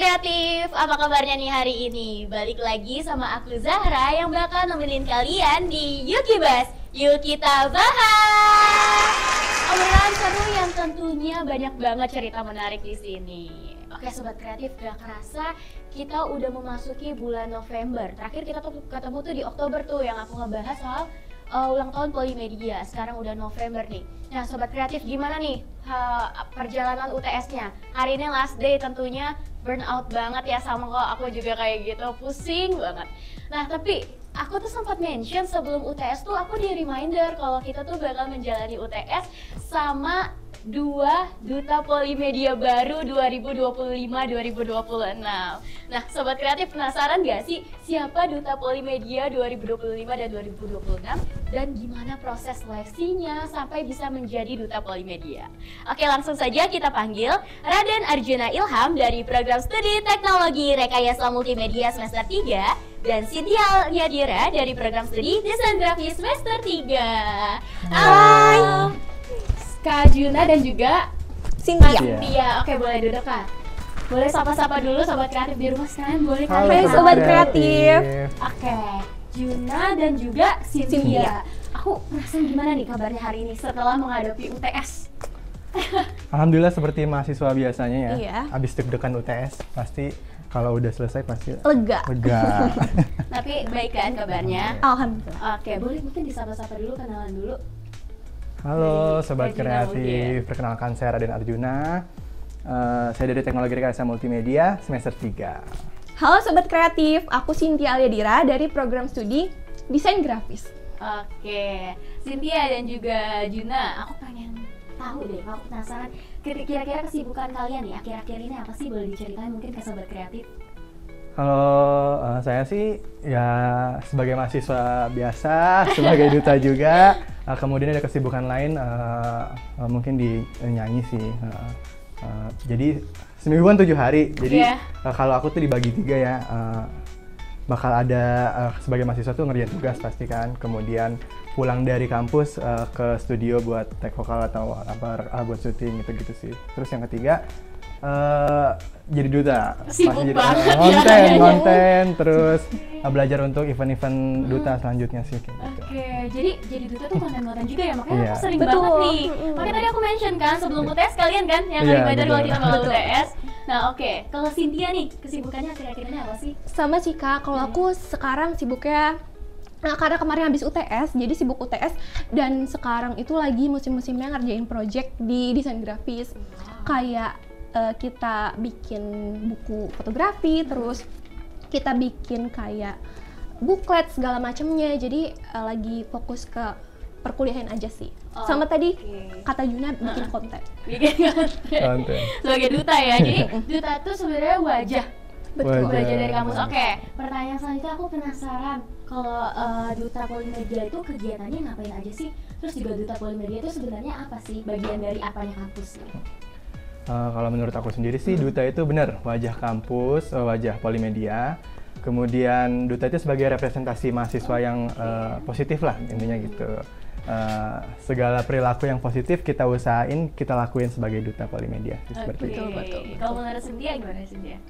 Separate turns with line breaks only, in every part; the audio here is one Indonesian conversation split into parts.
Kreatif, apa kabarnya nih hari ini? Balik lagi sama aku Zahra yang bakal nemenin kalian di Yuk Kibas, yuk kita bahas. Obrolan seru yang tentunya banyak banget cerita menarik di sini. Oke Sobat Kreatif, gak kerasa kita udah memasuki bulan November. Terakhir kita tuh ketemu tuh di Oktober tuh yang aku ngebahas soal ulang tahun Polimedia. Sekarang udah November nih. Nah Sobat Kreatif, gimana nih perjalanan UTS-nya? Hari ini last day tentunya, burnout banget ya, sama kok aku juga kayak gitu, pusing banget. Nah tapi aku tuh sempat mention sebelum UTS tuh aku di reminder kalau kita tuh bakal menjalani UTS sama 2 Duta Polimedia baru 2025-2026. Nah Sobat Kreatif, penasaran gak sih siapa Duta Polimedia 2025 dan 2026? Dan gimana proses seleksinya sampai bisa menjadi Duta Polimedia? Oke, langsung saja kita panggil Raden Arjuna Ilham dari Program Studi Teknologi Rekayasa Multimedia semester 3 dan Cynthia Yadira dari Program Studi Desain Grafis semester 3. Halo Kak Juna dan juga Cynthia. Oke, boleh duduk Kak. Boleh sapa-sapa dulu Sobat Kreatif di rumah sekalian, boleh kan?
Hai Sobat Kreatif.
Oke, Juna dan juga Cynthia. Aku penasaran gimana nih kabarnya hari ini setelah menghadapi UTS?
Alhamdulillah seperti mahasiswa biasanya ya.
Iya.
Abis deg-degan UTS pasti kalau udah selesai pasti
Lega.
Tapi baik kan kabarnya?
Alhamdulillah.
Oke, boleh mungkin disapa-sapa dulu, kenalan dulu.
Halo Sobat
Arjuna
Kreatif, perkenalkan saya Raden Arjuna. Saya dari Teknologi Rekayasa Multimedia semester 3.
Halo Sobat Kreatif, aku Cynthia Yadira dari Program Studi Desain Grafis.
Oke, Cynthia dan juga Juna, aku pengen tahu deh, aku penasaran kira-kira kesibukan kalian nih akhir-akhir ini apa sih, boleh diceritain mungkin ke Sobat Kreatif?
Kalau saya sih ya sebagai mahasiswa biasa, sebagai duta juga. Kemudian ada kesibukan lain, mungkin di nyanyi sih. Jadi semingguan 7 hari. Jadi kalau aku tuh dibagi 3 ya. Bakal ada sebagai mahasiswa tuh ngerjain tugas pasti kan. Kemudian pulang dari kampus ke studio buat take vokal atau apa buat syuting gitu sih. Terus yang ketiga jadi duta.
Sibuk
jadi
banget
konten, terus belajar untuk event-event duta selanjutnya sih kayak gitu.
Oke, jadi duta tuh konten-konten juga ya, makanya
Iya.
aku sering
Betul.
banget nih. Makanya tadi aku mention kan sebelum UTS kalian kan yang
Iya,
reminder
betul.
kalau kita bakal UTS. Nah oke, kalau Cynthia nih kesibukannya akhir-akhir ini apa sih?
Sama sih Kak, kalau aku sekarang sibuknya karena kemarin habis UTS, jadi sibuk UTS dan sekarang itu lagi musim-musimnya ngerjain project di desain grafis. Kayak kita bikin buku fotografi, terus kita bikin kayak booklet segala macamnya. Jadi lagi fokus ke perkuliahan aja sih. Sama tadi kata Juna bikin konten.
Konten.
Sebagai duta ya, jadi duta tuh sebenarnya wajah.
Betul.
Wajah dari kampus. Oke, pertanyaan selanjutnya aku penasaran kalau Duta Polimedia itu kegiatannya ngapain aja sih? Terus juga Duta Polimedia itu sebenarnya apa sih? Bagian dari apanya kampus nih?
Kalau menurut aku sendiri sih duta itu benar wajah kampus, wajah Polimedia. Kemudian duta itu sebagai representasi mahasiswa yang positif lah intinya gitu. Segala perilaku yang positif kita usahain, kita lakuin sebagai duta Polimedia. Seperti itu.
Betul.
Kalau menurut Cynthia gimana Cynthia?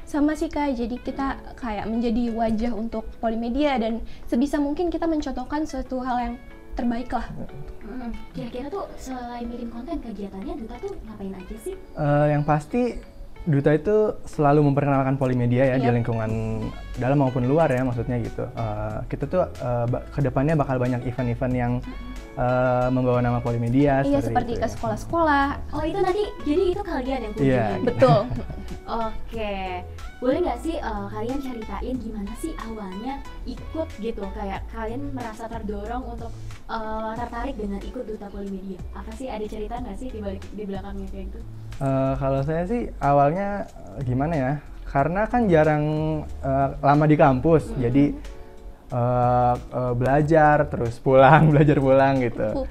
Sama sih Kak, jadi kita kayak menjadi wajah untuk Polimedia dan sebisa mungkin kita mencontohkan suatu hal yang terbaik lah.
Kira-kira tuh selain bikin konten, kegiatannya Duta tuh ngapain aja sih?
Yang pasti duta itu selalu memperkenalkan Polimedia ya di lingkungan dalam maupun luar ya maksudnya gitu. Kita tuh kedepannya bakal banyak event-event yang membawa nama Polimedia.
Iya, seperti ke sekolah-sekolah.
Oh itu nanti, jadi itu kalian yang punya?
Iya.
Betul.
Oke, boleh nggak sih kalian ceritain gimana sih awalnya ikut gitu, kayak kalian merasa terdorong untuk tertarik dengan ikut Duta Polimedia? Apa sih, ada cerita nggak sih di belakangnya kayak gitu?
Kalau saya sih awalnya gimana ya, karena kan jarang lama di kampus, jadi belajar terus pulang, belajar pulang gitu.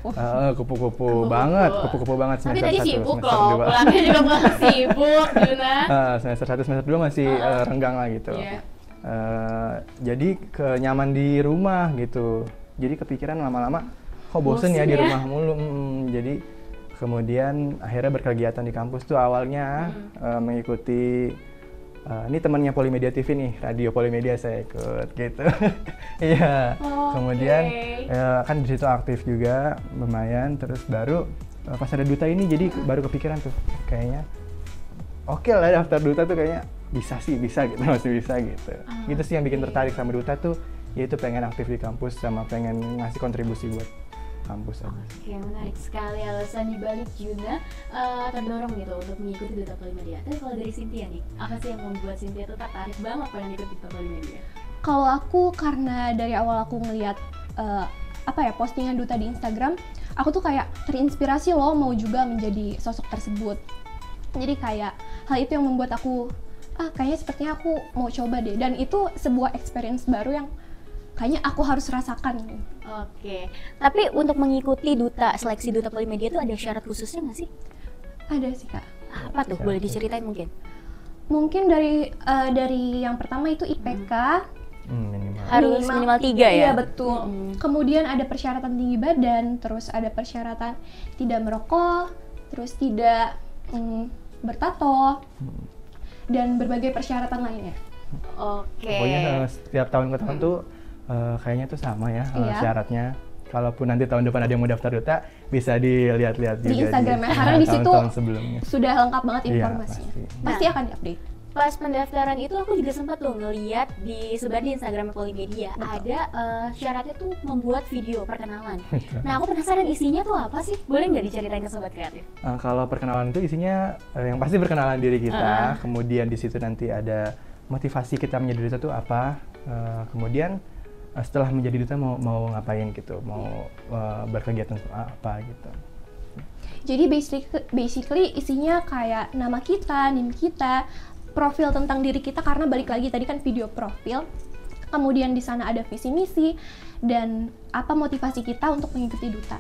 Kupu-kupu banget, kupu-kupu banget
Tapi
semester
tadi
1,
sibuk
semester
loh,
2.
pulangnya juga pulang sibuk, Juna.
Semester 1, semester 2 masih renggang lah gitu. Jadi nyaman di rumah gitu. Jadi kepikiran lama-lama, kok bosen ya di rumah mulu. Jadi kemudian akhirnya berkegiatan di kampus tuh awalnya mengikuti ini temannya Polimedia TV nih, radio Polimedia saya ikut gitu. Iya. Kemudian kan di situ aktif juga lumayan, terus baru pas ada duta ini jadi baru kepikiran tuh kayaknya oke lah daftar duta tuh kayaknya bisa gitu, masih bisa gitu. Gitu sih yang bikin tertarik sama duta tuh, yaitu pengen aktif di kampus sama pengen ngasih kontribusi buat kampus aja.
Oke, menarik sekali alasan dibalik Juna terdorong gitu untuk mengikuti Duta Polimedia. Tapi kalau dari Cynthia nih, apa sih yang membuat Cynthia tuh tertarik banget pengen ikut Duta Polimedia?
Kalau aku karena dari awal aku ngeliat postingan duta di Instagram, aku tuh kayak terinspirasi loh mau juga menjadi sosok tersebut. Jadi kayak hal itu yang membuat aku kayaknya sepertinya aku mau coba deh, dan itu sebuah experience baru yang kayaknya aku harus rasakan.
Oke, tapi untuk mengikuti seleksi Duta Polimedia itu ada syarat khususnya nggak sih?
Ada sih Kak.
Apa tuh? Boleh diceritain mungkin?
Mungkin dari yang pertama itu IPK.
Harus minimal 3 ya?
Iya betul. Kemudian ada persyaratan tinggi badan, terus ada persyaratan tidak merokok, terus tidak bertato, dan berbagai persyaratan lainnya.
Oke.
Pokoknya setiap tahun ke tahun tuh kayaknya tuh sama ya syaratnya. Kalaupun nanti tahun depan ada yang mau daftar duta, bisa dilihat-lihat juga
di Instagramnya, karena di situ sudah lengkap banget informasinya. Pasti akan diupdate.
Pas pendaftaran itu aku juga sempat loh ngeliat sebar di Instagram Polimedia. Ada syaratnya tuh membuat video perkenalan. Nah aku penasaran isinya tuh apa sih? Boleh nggak diceritain ke Sobat Kreatif?
Kalau perkenalan itu isinya yang pasti perkenalan diri kita. Kemudian di situ nanti ada motivasi kita menjadi duta tuh apa. Kemudian setelah menjadi duta mau ngapain gitu, mau berkegiatan apa gitu.
Jadi basically isinya kayak nama kita, NIM kita, profil tentang diri kita, karena balik lagi tadi kan video profil. Kemudian di sana ada visi misi dan apa motivasi kita untuk mengikuti duta.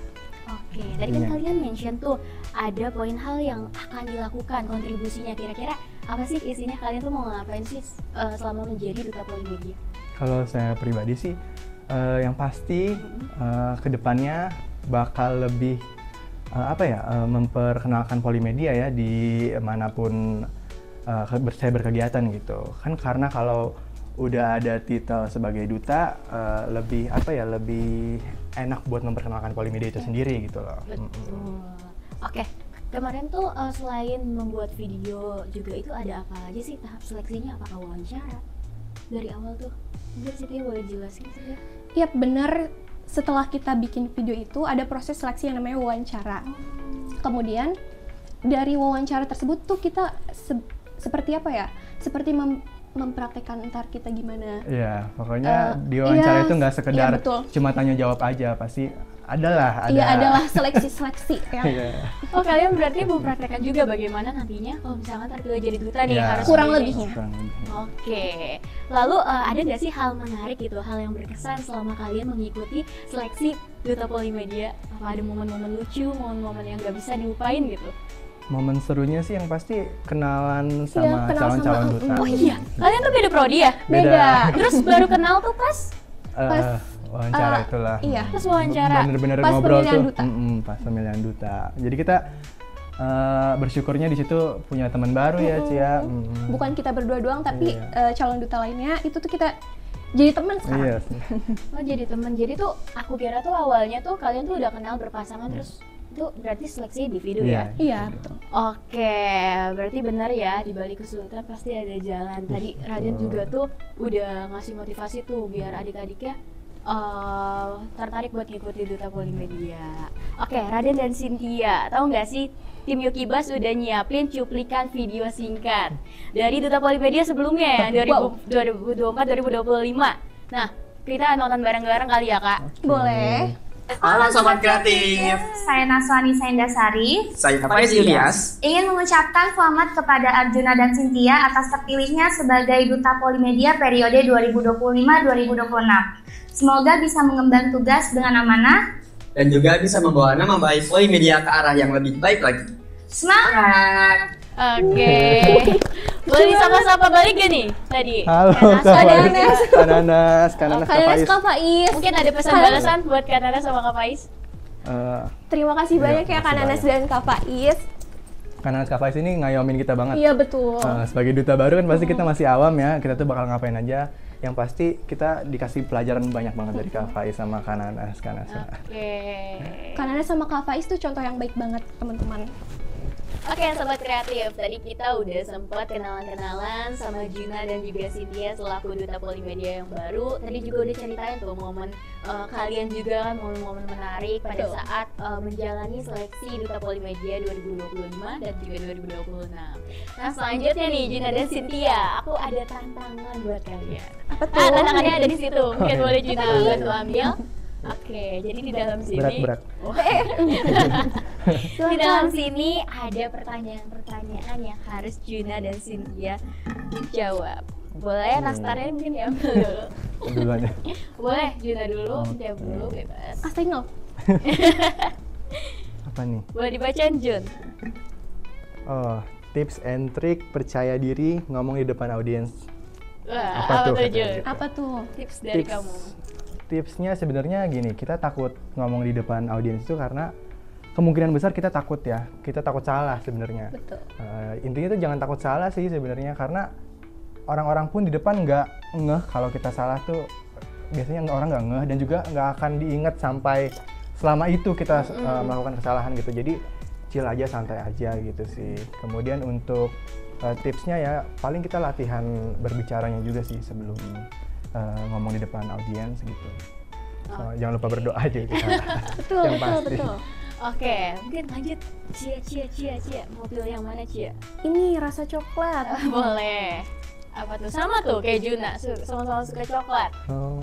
Oke, tadi kan kalian mention tuh ada poin hal yang akan dilakukan, kontribusinya kira-kira apa sih isinya, kalian tuh mau ngapain sih selama menjadi Duta Polimedia? Kalau
saya pribadi sih yang pasti kedepannya bakal lebih memperkenalkan Polimedia ya di manapun saya berkegiatan gitu kan, karena kalau udah ada titel sebagai duta lebih enak buat memperkenalkan Polimedia itu sendiri gitu loh.
Betul. Oke, kemarin tuh selain membuat video juga itu ada apa aja sih tahap seleksinya? Apakah wawancara dari awal tuh? Mungkin Cynthia boleh jelasin sih ya?
Iya benar, setelah kita bikin video itu ada proses seleksi yang namanya wawancara. Kemudian dari wawancara tersebut tuh kita seperti mempraktekkan ntar kita gimana.
Iya, pokoknya di wawancara itu nggak sekedar cuma tanya jawab aja, pasti adalah seleksi ya.
Oh, kalian berarti mempraktekkan juga bagaimana nantinya kalau misalkan terpilih jadi duta nih harus
kurang lebihnya.
Oke. Lalu ada nggak sih hal menarik gitu, hal yang berkesan selama kalian mengikuti seleksi Duta Polimedia? Apa ada momen-momen lucu, momen-momen yang nggak bisa dilupain gitu?
Momen serunya sih yang pasti kenalan sama calon-calon duta.
Oh iya, kalian tuh beda prodi ya?
Beda.
Terus baru kenal tuh pas
wawancara itulah.
Iya.
Pas wawancara.
Bener-bener
pas
ngobrol tuh.
Duta.
Pas pemilihan duta. Jadi kita bersyukurnya di situ punya teman baru ya, Cia.
Bukan kita berdua doang, tapi calon duta lainnya itu tuh kita jadi teman sekarang.
Iya.
Oh jadi teman. Jadi tuh aku kira tuh awalnya tuh kalian tuh udah kenal berpasangan terus itu berarti seleksi individu ya?
Iya, betul.
Oke, berarti benar ya, di balik kesulitan pasti ada jalan. Tadi Raden juga tuh udah ngasih motivasi tuh biar adik-adiknya tertarik buat ngikuti Duta Polimedia. Oke, Raden dan Cynthia, tahu nggak sih tim Yukibas udah nyiapin cuplikan video singkat dari Duta Polimedia sebelumnya ya, 2024-2025. Nah, kita nonton bareng-bareng kali ya, Kak?
Boleh.
Halo Sobat Kreatif,
saya Naswani Saindasari.
Saya Faiz Ilyas.
Ingin mengucapkan selamat kepada Arjuna dan Cynthia atas terpilihnya sebagai Duta Polimedia periode 2025-2026. Semoga bisa mengemban tugas dengan amanah
dan juga bisa membawa nama baik Polimedia ke arah yang lebih baik lagi.
Semangat!
Oke. Boleh disapa-sapa balik gak nih tadi?
Halo, Kananas,
Kak Faiz.
Mungkin ada pesan balasan buat Kananas sama Kak Faiz?
Terima kasih banyak ya Kananas dan Kak Faiz.
Karena Kafais ini ngayomin kita banget.
Iya betul.
Sebagai duta baru kan pasti kita masih awam ya, kita tuh bakal ngapain aja. Yang pasti kita dikasih pelajaran banyak banget dari Kak Faiz sama Kak Nanas.
Kak Nanas sama Kak Faiz tuh contoh yang baik banget teman-teman.
Oke, Sobat Kreatif, tadi kita udah sempat kenalan-kenalan sama Juna dan juga Cynthia selaku Duta Polimedia yang baru. Tadi juga udah ceritain tuh momen kalian juga kan, momen-momen menarik pada saat menjalani seleksi Duta Polimedia 2025 dan juga 2026. Nah, selanjutnya nih Juna dan Cynthia, aku ada tantangan buat kalian.
Apa tuh?
Tantangannya ada di situ. Mungkin boleh Juna bantu ambil. Oke, jadi di dalam sini
Berat.
di dalam sini ada pertanyaan-pertanyaan yang harus Juna dan Cynthia jawab. Boleh nastarnya mungkin diambil dulu.
Duluan ya.
Boleh Juna dulu, Cynthia dulu, bebas.
Astengel.
Apa nih?
Boleh dibacain Jun.
Oh, tips and trick percaya diri ngomong di depan audiens.
Wah,
Apa
apa
tuh
tuh
katanya?
Jun?
Apa tuh?
Tips dari kamu.
Tipsnya sebenarnya gini, kita takut ngomong di depan audiens itu karena kemungkinan besar kita takut ya, kita takut salah sebenarnya.
Betul.
Intinya tuh jangan takut salah sih sebenarnya, karena orang-orang pun di depan nggak ngeh kalau kita salah tuh, biasanya orang nggak ngeh dan juga nggak akan diingat sampai selama itu kita melakukan kesalahan gitu. Jadi chill aja, santai aja gitu sih. Kemudian untuk tipsnya ya paling kita latihan berbicaranya juga sih sebelum ngomong di depan audiens gitu. Jangan lupa berdoa juga.
Betul,
Yang
betul,
pasti.
betul.
Oke, mungkin lanjut. Cia. Mau pilih yang mana Cia?
Ini rasa coklat.
Boleh. Apa tuh? Sama tuh kayak Juna, sama-sama suka coklat.
Oh.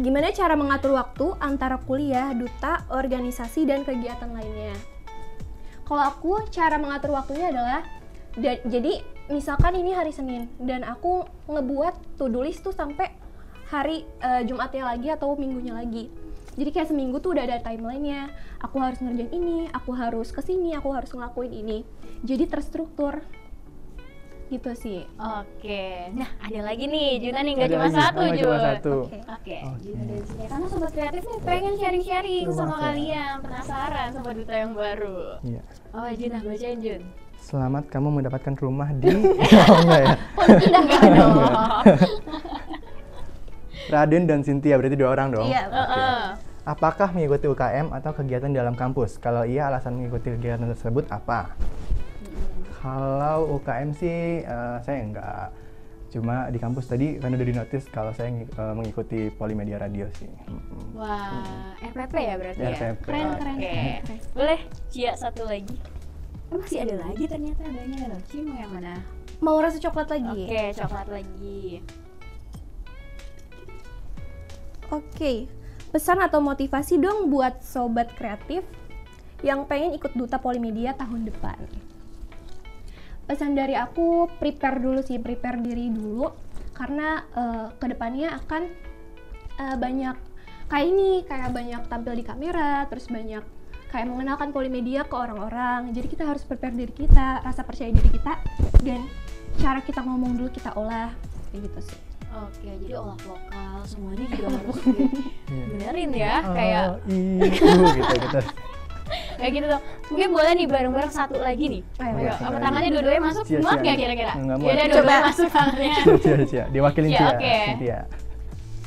Gimana cara mengatur waktu antara kuliah, duta, organisasi, dan kegiatan lainnya? Kalau aku, cara mengatur waktunya adalah jadi misalkan ini hari Senin dan aku ngebuat to-do list tuh sampai hari Jumatnya lagi atau minggunya lagi. Jadi kayak seminggu tuh udah ada timelinenya. Aku harus ngerjain ini, aku harus kesini, aku harus ngelakuin ini. Jadi terstruktur. Gitu sih.
Oke, nah ada lagi nih Juna nih, nggak
Ada
cuma
lagi.
satu
Oh, nggak
Jun.
cuma satu.
Oke, Juna dan Cynthia, karena Sobat Kreatif nih pengen sharing-sharing sama kalian, penasaran sama duta yang baru.
Iya.
Oh Juna, bacain Jun.
Selamat kamu mendapatkan rumah di oh, enggak ya.
Enggak dong.
Raden dan Cynthia berarti 2 orang dong.
Iya.
Apakah mengikuti UKM atau kegiatan di dalam kampus? Kalau iya, alasan mengikuti kegiatan tersebut apa? Kalau UKM sih saya enggak. Cuma di kampus tadi kan udah di notice kalau saya mengikuti Polimedia Radio sih.
Wah, RPP ya berarti ya?
RPP.
Keren.
Oke, boleh Cia satu lagi. Masih ada lagi ternyata banyak loh. Cia mau yang mana?
Mau rasa coklat lagi?
Oke, coklat lagi.
Oke. Pesan atau motivasi dong buat Sobat Kreatif yang pengen ikut Duta Polimedia tahun depan. Pesan dari aku, prepare diri dulu karena kedepannya akan banyak kayak banyak tampil di kamera, terus banyak kayak mengenalkan Polimedia ke orang-orang. Jadi kita harus prepare diri kita, rasa percaya diri kita, dan cara kita ngomong dulu kita olah, kayak gitu sih.
Oke, jadi olah vokal semuanya juga harus benerin ya, kayak
gitu.
kayak gitu tuh. Mungkin boleh nih bareng-bareng satu lagi nih. Ayo, apa tangannya dua-duanya masuk?
Cia,
Muat
Cia.
nggak kira-kira?
Nggak muat.
Yaudah, dua-duanya masuk tangannya.
Cia. Diwakilin
Cia,
Cia.
oke.
Cynthia.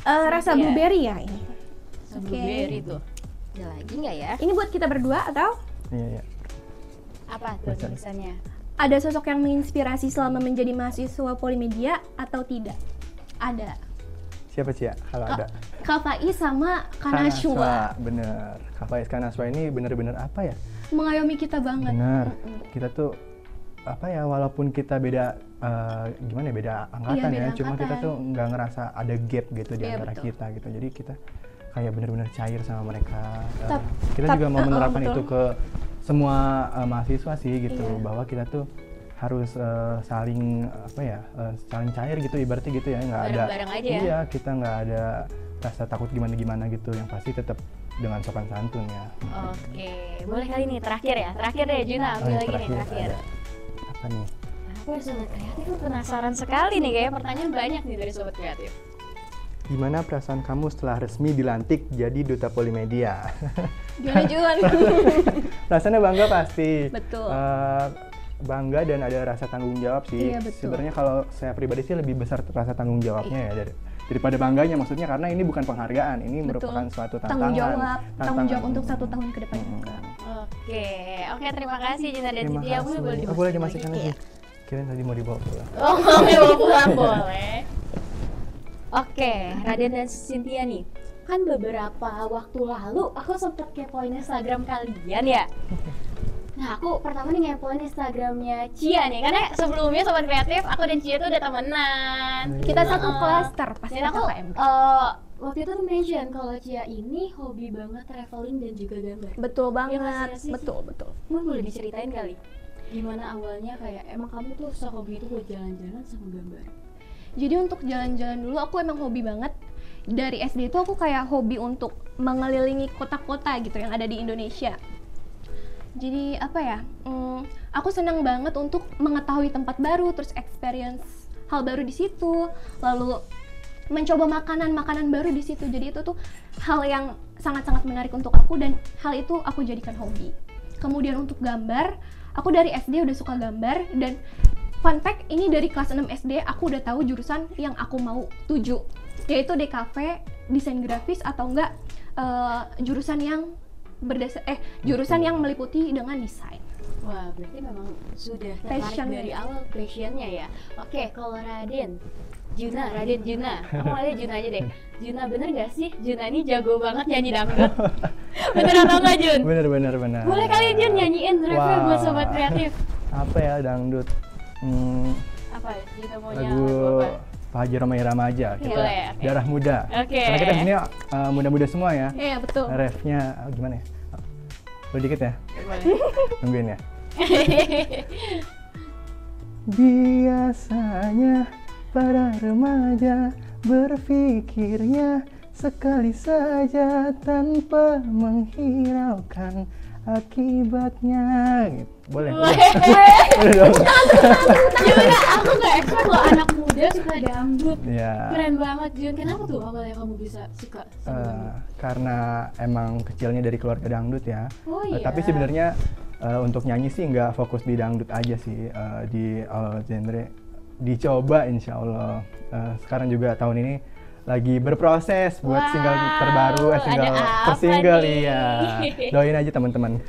Rasa
Iya.
blueberry ya ini.
Blueberry tuh. Ada lagi nggak ya?
Ini buat kita berdua atau
Iya.
Apa tuh
Baca.
tulisannya?
ada sosok yang menginspirasi selama menjadi mahasiswa Polimedia atau tidak? Ada.
Siapa Cia? Kalau ada.
Kak Faiz sama Kak Nashwa.
Bener. Kak Faiz Kak Nashwa ini bener-bener apa ya?
Mengayomi kita banget.
Bener. Kita tuh apa ya, walaupun kita beda gimana ya, beda angkatan
Iya, beda
ya, cuma kita
angkatan.
tuh nggak ngerasa ada gap gitu di
Iya,
antara
betul.
kita gitu. Jadi kita kayak bener-bener cair sama mereka. Kita
Tap-
juga mau menerapkan
betul.
itu ke semua mahasiswa sih gitu,
Iya.
bahwa kita tuh harus saling saling cair gitu ibaratnya gitu ya, nggak ada
Bareng-bareng aja ya?
iya, kita nggak ada rasa takut gimana gitu, yang pasti tetap dengan sopan santun ya.
Oke, boleh kali nih terakhir ya. Terakhir deh Juna, ambil
yang
lagi nih terakhir.
ada. Apa nih?
Aku Sobat Kreatif penasaran sekali nih, kayak pertanyaan banyak nih dari Sobat Kreatif.
gimana perasaan kamu setelah resmi dilantik jadi Duta Polimedia?
Gimana Jun?
Rasanya bangga pasti.
Betul.
Bangga dan ada rasa tanggung jawab sih.
Iya, betul.
Sebenarnya kalau saya pribadi sih lebih besar rasa tanggung jawabnya ya daripada bangganya, maksudnya karena ini bukan penghargaan, ini merupakan suatu tantangan.
Tanggung jawab untuk 1 tahun ke depan juga.
Oke, terima kasih Juna dan
Terima
Cynthia.
kasih. Boleh dimasukkan lagi. Kirain tadi mau dibawa pulang.
Oh, mau bawa pulang boleh. Oke, Raden dan Cynthia nih. Kan beberapa waktu lalu aku sempet kepoin Instagram kalian ya. Nah, aku pertama nih ngepoin Instagramnya Cia nih, karena sebelumnya Sobat Kreatif, aku dan Cia tuh udah temenan.
Kita satu klaster pas
Dan aku
KKM.
waktu itu tuh mention kalau Cia ini hobi banget traveling dan juga gambar.
Betul banget,
nggak sih?
betul.
Mungkin boleh diceritain kali, gimana awalnya kayak emang kamu tuh sehobi itu buat jalan-jalan sama gambar?
Jadi untuk jalan-jalan dulu aku emang hobi banget. Dari SD itu aku kayak hobi untuk mengelilingi kota-kota gitu yang ada di Indonesia. Jadi apa ya, aku senang banget untuk mengetahui tempat baru, terus experience hal baru di situ, lalu mencoba makanan baru di situ. Jadi itu tuh hal yang sangat-sangat menarik untuk aku dan hal itu aku jadikan hobi. Kemudian untuk gambar, aku dari SD udah suka gambar dan fun fact, ini dari kelas 6 SD aku udah tahu jurusan yang aku mau tuju, yaitu DKV, desain grafis atau enggak jurusan yang jurusan yang meliputi dengan desain.
Wah, berarti memang sudah tertarik
Passion
dari awal passionnya ya. Oke, kalau Raden Juna, aku mau Juna aja deh. Juna, bener gak sih Juna ini jago banget nyanyi dangdut? Bener atau enggak Jun?
Bener.
Boleh kali Jun nyanyiin refnya buat Sobat Kreatif.
Apa ya dangdut?
Apa Juna mau nyanyi
Lagu
apa?
Pak Haji Roma Irama aja, kita
Boleh, oke.
darah muda.
Oke.
Karena kita di sini muda-muda semua ya.
Iya, betul.
Refnya gimana ya? Lu dikit ya?
Boleh.
Tungguin ya. Biasanya para remaja berpikirnya sekali saja tanpa menghiraukan akibatnya. Gitu. Boleh. Boleh dong.
Gimana? Aku gak expect loh anak muda suka dangdut.
Ya.
Keren banget Jun. Kenapa tuh awalnya kamu bisa suka sama dangdut?
Karena emang kecilnya dari keluarga dangdut ya.
Oh iya.
Tapi sebenarnya untuk nyanyi sih nggak fokus di dangdut aja sih, di all genre dicoba insya Allah. Sekarang juga tahun ini lagi berproses buat single terbaru, single
ada apa
per single
nih?
iya. Doain aja teman-teman.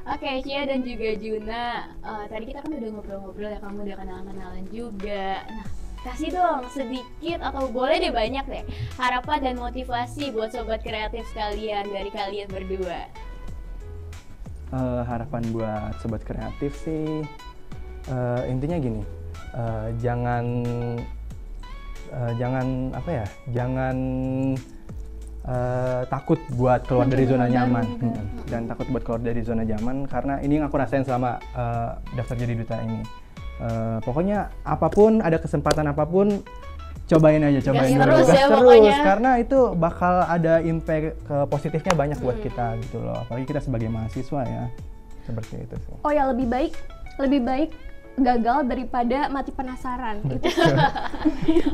Oke, Cia dan juga Juna. Tadi kita kan udah ngobrol-ngobrol ya, kamu udah kenalan-kenalan juga. Nah, kasih dong sedikit atau boleh deh banyak deh harapan dan motivasi buat Sobat Kreatif sekalian dari kalian berdua.
Harapan buat Sobat Kreatif sih intinya gini, jangan takut buat keluar dari zona nyaman dan takut buat keluar dari zona nyaman, karena ini yang aku rasain selama daftar jadi duta ini. Pokoknya apapun, ada kesempatan apapun, cobain aja, cobain
Gas
dulu,
terus
gas
ya
terus,
pokoknya.
karena itu bakal ada impact positifnya banyak buat kita gitu loh, apalagi kita sebagai mahasiswa ya, seperti itu sih.
Oh ya, lebih baik gagal daripada mati penasaran. Itu.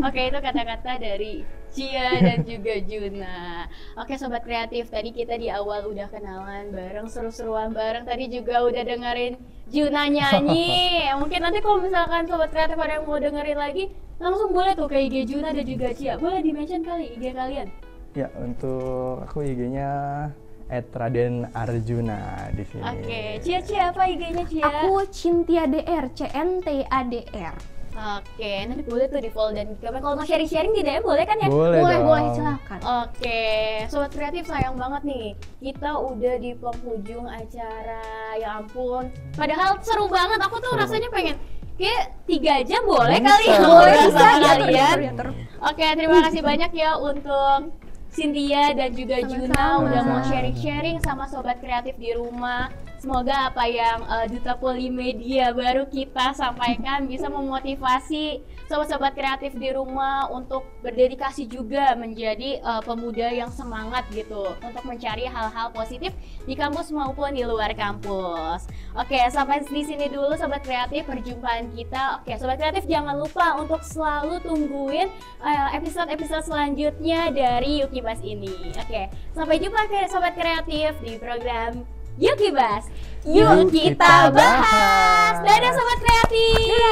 Oke, itu kata-kata dari Cia dan juga Juna. Oke, Sobat Kreatif, tadi kita di awal udah kenalan bareng, seru-seruan bareng. Tadi juga udah dengerin Juna nyanyi. Mungkin nanti kalau misalkan Sobat Kreatif ada yang mau dengerin lagi, langsung boleh tuh ke IG Juna dan juga Cia. Boleh di-mention kali IG kalian?
Ya, untuk aku IG-nya @radenarjuna di sini.
Oke, Cia apa IG-nya Cia?
Aku Cynthia DR, CNTADR.
Oke, nanti boleh tuh di follow dan kalau mau sharing-sharing di DM boleh kan ya?
Boleh dong.
Boleh, silakan.
Oke, Sobat Kreatif, sayang banget nih, kita udah di penghujung acara, ya ampun. Padahal seru banget, aku tuh rasanya pengen kayak 3 jam boleh
Bisa.
kali ya
Boleh,
ngobrol
bisa,
sama
diatur,
kalian.
diatur.
Oke, terima kasih banyak ya untuk Cynthia dan juga
Sama-sama.
Juna udah mau
Sama-sama.
sharing-sharing sama Sobat Kreatif di rumah. Semoga apa yang Duta Polimedia baru kita sampaikan bisa memotivasi sobat-sobat kreatif di rumah untuk berdedikasi juga menjadi pemuda yang semangat gitu untuk mencari hal-hal positif di kampus maupun di luar kampus. Oke, sampai di sini dulu sobat kreatif perjumpaan kita. Oke, sobat kreatif jangan lupa untuk selalu tungguin episode-episode selanjutnya dari Yukibas ini. Oke, sampai jumpa sobat kreatif di program Yukibas. Yuk kita bahas. Dadah sobat kreatif.